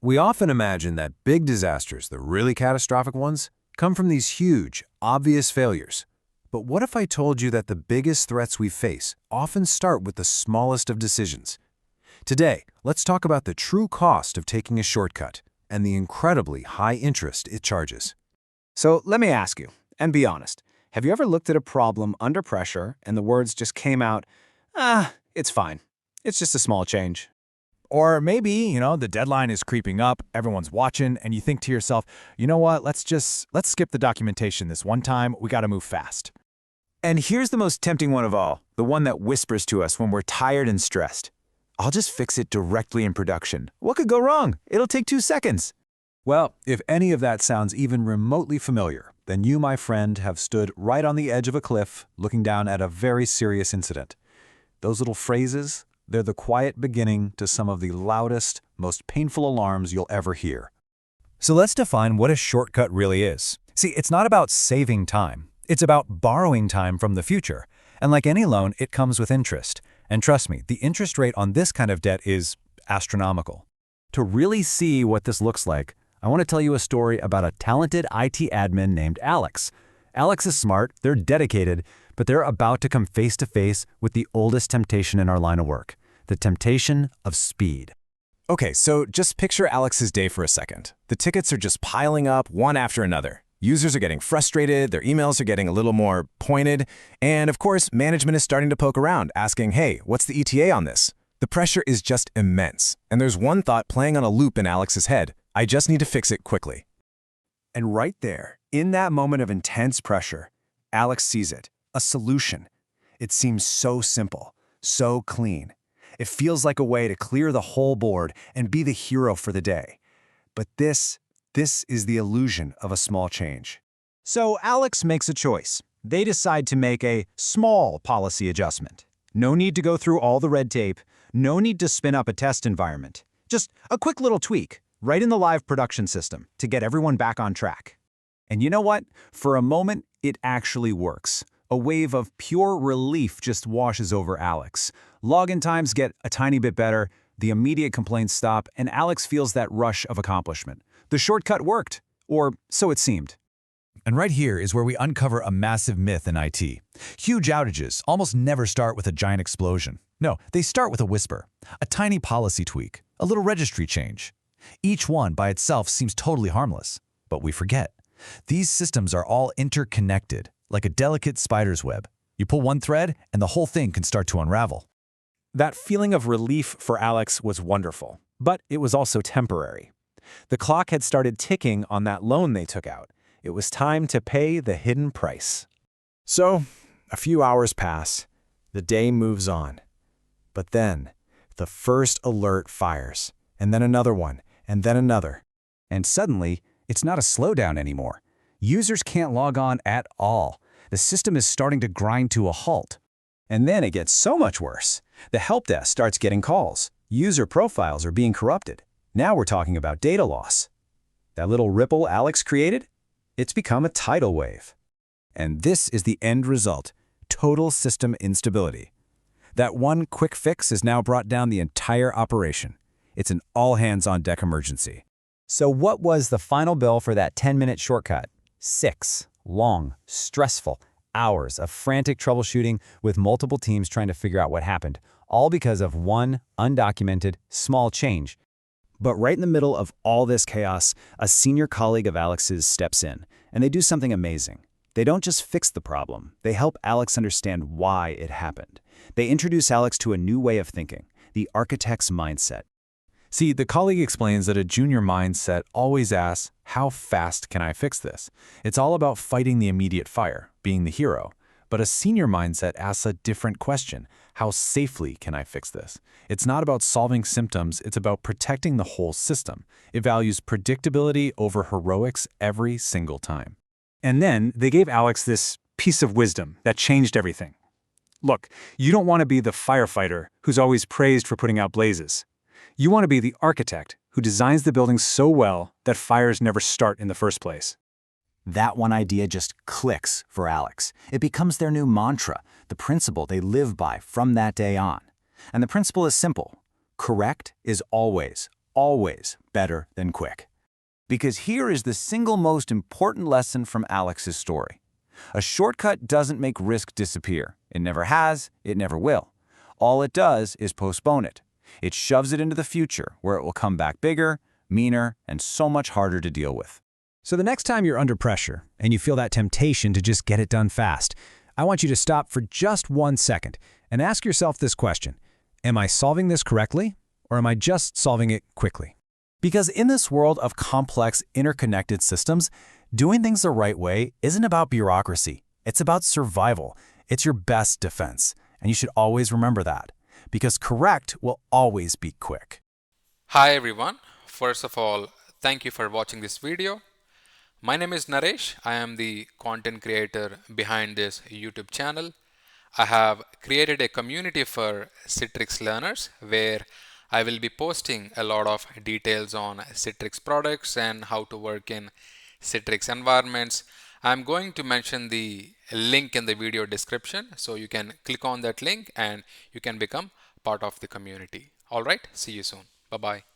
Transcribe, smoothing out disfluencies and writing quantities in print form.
We often imagine that big disasters, the really catastrophic ones, come from these huge, obvious failures. But what if I told you that the biggest threats we face often start with the smallest of decisions? Today, let's talk about the true cost of taking a shortcut and the incredibly high interest it charges. So let me ask you, and be honest, have you ever looked at a problem under pressure and the words just came out, it's fine. It's just a small change. Or maybe, the deadline is creeping up, everyone's watching, and you think to yourself, you know what, let's skip the documentation this one time, we gotta move fast. And here's the most tempting one of all, the one that whispers to us when we're tired and stressed. I'll just fix it directly in production. What could go wrong? It'll take 2 seconds. Well, if any of that sounds even remotely familiar, then you, my friend, have stood right on the edge of a cliff looking down at a very serious incident. Those little phrases, they're the quiet beginning to some of the loudest, most painful alarms you'll ever hear. So let's define what a shortcut really is. See, it's not about saving time. It's about borrowing time from the future. And like any loan, it comes with interest. And trust me, the interest rate on this kind of debt is astronomical. To really see what this looks like, I want to tell you a story about a talented IT admin named Alex. Alex is smart, they're dedicated, but they're about to come face to face with the oldest temptation in our line of work, the temptation of speed. Okay, so just picture Alex's day for a second. The tickets are just piling up one after another. Users are getting frustrated, their emails are getting a little more pointed, and of course, management is starting to poke around, asking, hey, what's the ETA on this? The pressure is just immense, and there's one thought playing on a loop in Alex's head. I just need to fix it quickly. And right there, in that moment of intense pressure, Alex sees it, a solution. It seems so simple, so clean. It feels like a way to clear the whole board and be the hero for the day. But this is the illusion of a small change. So Alex makes a choice. They decide to make a small policy adjustment. No need to go through all the red tape. No need to spin up a test environment. Just a quick little tweak, right in the live production system, to get everyone back on track. And you know what? For a moment, it actually works. A wave of pure relief just washes over Alex. Login times get a tiny bit better, the immediate complaints stop, and Alex feels that rush of accomplishment. The shortcut worked, or so it seemed. And right here is where we uncover a massive myth in IT. Huge outages almost never start with a giant explosion. No, they start with a whisper, a tiny policy tweak, a little registry change. Each one by itself seems totally harmless, but we forget. These systems are all interconnected, like a delicate spider's web. You pull one thread, and the whole thing can start to unravel. That feeling of relief for Alex was wonderful, but it was also temporary. The clock had started ticking on that loan they took out. It was time to pay the hidden price. So, a few hours pass. The day moves on. But then, the first alert fires, and then another one, and then another. And suddenly, it's not a slowdown anymore. Users can't log on at all. The system is starting to grind to a halt. And then it gets so much worse. The help desk starts getting calls. User profiles are being corrupted. Now we're talking about data loss. That little ripple Alex created? It's become a tidal wave. And this is the end result, total system instability. That one quick fix has now brought down the entire operation. It's an all-hands-on-deck emergency. So what was the final bill for that 10-minute shortcut? 6 long, stressful hours of frantic troubleshooting with multiple teams trying to figure out what happened, all because of one undocumented, small change. But right in the middle of all this chaos, a senior colleague of Alex's steps in, and they do something amazing. They don't just fix the problem, they help Alex understand why it happened. They introduce Alex to a new way of thinking, the architect's mindset. See, the colleague explains that a junior mindset always asks, how fast can I fix this? It's all about fighting the immediate fire, being the hero. But a senior mindset asks a different question. How safely can I fix this? It's not about solving symptoms, it's about protecting the whole system. It values predictability over heroics every single time. And then they gave Alex this piece of wisdom that changed everything. Look, you don't want to be the firefighter who's always praised for putting out blazes. You want to be the architect who designs the building so well that fires never start in the first place. That one idea just clicks for Alex. It becomes their new mantra, the principle they live by from that day on. And the principle is simple. Correct is always always better than quick. Because here is the single most important lesson from Alex's story. A shortcut doesn't make risk disappear. It never has, it never will. All it does is postpone it. It shoves it into the future, where it will come back bigger, meaner, and so much harder to deal with. So the next time you're under pressure and you feel that temptation to just get it done fast, I want you to stop for just 1 second and ask yourself this question. Am I solving this correctly, or am I just solving it quickly? Because in this world of complex, interconnected systems, doing things the right way isn't about bureaucracy. It's about survival. It's your best defense. And you should always remember that, because correct will always be quick. Hi everyone. First of all, thank you for watching this video. My name is Naresh. I am the content creator behind this YouTube channel. I have created a community for Citrix learners where I will be posting a lot of details on Citrix products and how to work in Citrix environments. I'm going to mention the link in the video description, so you can click on that link and you can become part of the community. All right, see you soon. Bye-bye.